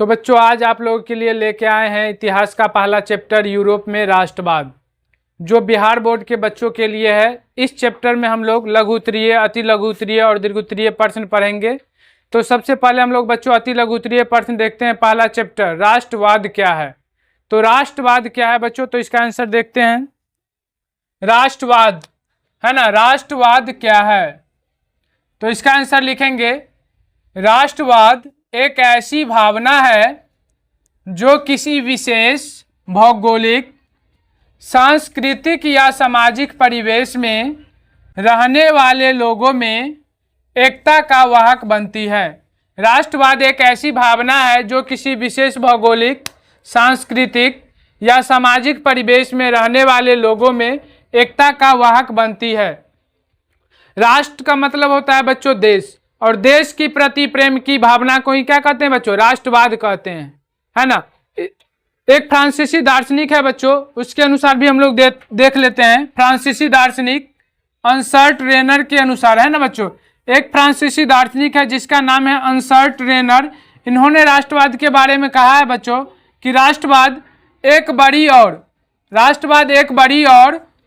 तो बच्चों आज आप लोगों के लिए लेके आए हैं इतिहास का पहला चैप्टर यूरोप में राष्ट्रवाद, जो बिहार बोर्ड के बच्चों के लिए है। इस चैप्टर में हम लोग लघु उत्तरीय, अति लघु उत्तरीय और दीर्घ उत्तरीय प्रश्न पढ़ेंगे। तो सबसे पहले हम लोग बच्चों अति लघु उत्तरीय प्रश्न देखते हैं। पहला चैप्टर राष्ट्रवाद क्या है। तो राष्ट्रवाद क्या है बच्चों, तो इसका आंसर देखते हैं। राष्ट्रवाद है ना, राष्ट्रवाद क्या है, तो इसका आंसर लिखेंगे राष्ट्रवाद एक ऐसी भावना है जो किसी विशेष भौगोलिक, सांस्कृतिक या सामाजिक परिवेश में रहने वाले लोगों में एकता का वाहक बनती है। राष्ट्रवाद एक ऐसी भावना है जो किसी विशेष भौगोलिक, सांस्कृतिक या सामाजिक परिवेश में रहने वाले लोगों में एकता का वाहक बनती है। राष्ट्र का मतलब होता है बच्चों देश, और देश की प्रति प्रेम की भावना को ही क्या कहते हैं बच्चों, राष्ट्रवाद कहते हैं, है ना। एक फ्रांसीसी दार्शनिक है बच्चों, उसके अनुसार भी हम लोग देख लेते हैं। फ्रांसीसी दार्शनिक अंसर्ट रेनर के अनुसार, है ना बच्चों, एक फ्रांसीसी दार्शनिक है जिसका नाम है अंसर्ट रेनर। इन्होंने राष्ट्रवाद के बारे में कहा है बच्चों कि राष्ट्रवाद एक बड़ी और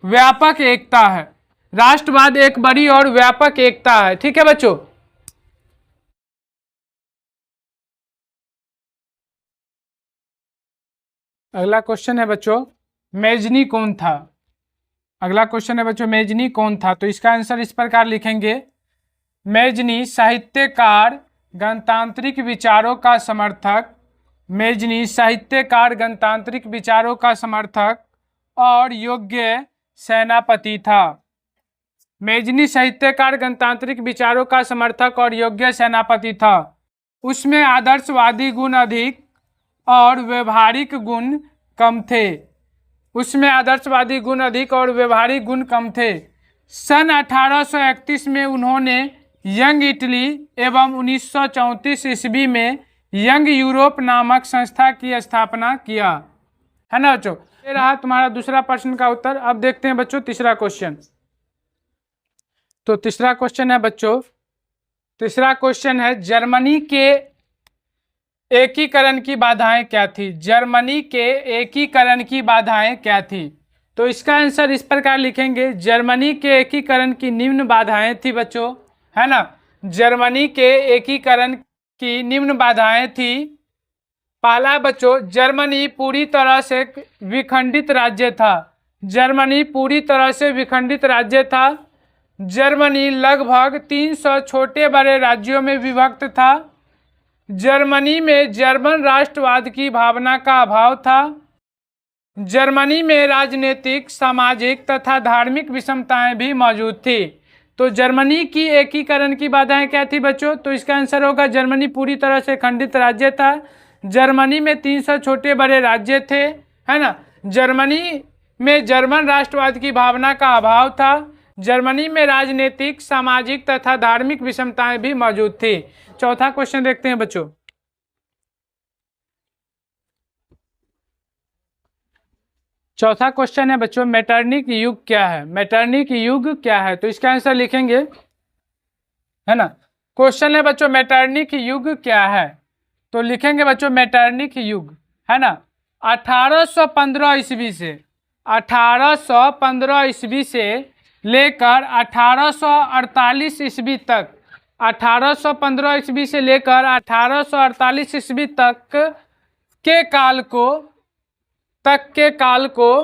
व्यापक एकता है। राष्ट्रवाद एक बड़ी और व्यापक एकता है, ठीक है बच्चों। अगला क्वेश्चन है बच्चों मेजनी कौन था। अगला क्वेश्चन है बच्चों मेजनी कौन था। तो इसका आंसर इस प्रकार लिखेंगे, मेजनी साहित्यकार, गणतांत्रिक विचारों का समर्थक, मेजनी साहित्यकार, गणतांत्रिक विचारों का समर्थक और योग्य सेनापति था। मेजनी साहित्यकार, गणतांत्रिक विचारों का समर्थक और योग्य सेनापति था। उसमें आदर्शवादी गुण अधिक और व्यवहारिक गुण कम थे। उसमें आदर्शवादी गुण अधिक और व्यवहारिक गुण कम थे। सन 1831 में उन्होंने यंग इटली एवं 1934 ईस्वी में यंग यूरोप नामक संस्था की स्थापना किया, है ना बच्चों। ये रहा तुम्हारा दूसरा प्रश्न का उत्तर। अब देखते हैं बच्चों तीसरा क्वेश्चन। तो तीसरा क्वेश्चन है बच्चों, तीसरा क्वेश्चन है जर्मनी के एकीकरण की बाधाएं क्या थी। जर्मनी के एकीकरण की बाधाएं क्या थी। तो इसका आंसर इस प्रकार लिखेंगे, जर्मनी के एकीकरण की निम्न बाधाएं थी बच्चों, है ना। जर्मनी के एकीकरण की निम्न बाधाएं थी। पहला बच्चों, जर्मनी पूरी तरह से विखंडित राज्य था। जर्मनी पूरी तरह से विखंडित राज्य था। जर्मनी लगभग 300 छोटे बड़े राज्यों में विभक्त था। जर्मनी में जर्मन राष्ट्रवाद की भावना का अभाव था। जर्मनी में राजनीतिक, सामाजिक तथा धार्मिक विषमताएं भी मौजूद थी। तो जर्मनी की एकीकरण की बाधाएं क्या थी बच्चों, तो इसका आंसर होगा जर्मनी पूरी तरह से खंडित राज्य था। जर्मनी में 300 छोटे बड़े राज्य थे, है ना। जर्मनी में जर्मन राष्ट्रवाद की भावना का अभाव था। जर्मनी में राजनीतिक, सामाजिक तथा धार्मिक विषमताएं भी मौजूद थी। चौथा क्वेश्चन देखते हैं बच्चों। चौथा क्वेश्चन है बच्चों मेटरनिक युग क्या है। मेटरनिक युग क्या है, तो इसका आंसर लिखेंगे, है ना। क्वेश्चन है बच्चों मेटरनिक युग क्या है। तो लिखेंगे बच्चों मेटरनिक युग, है ना, 1815 ईस्वी से लेकर 1848 ईस्वी तक, 1815 ईस्वी से लेकर 1848 ईस्वी तक के काल को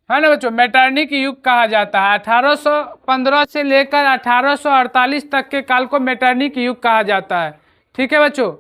है ना बच्चों मेटरनिक युग कहा जाता है। 1815 से लेकर 1848 तक के काल को मेटरनिक युग कहा जाता है, ठीक है बच्चों।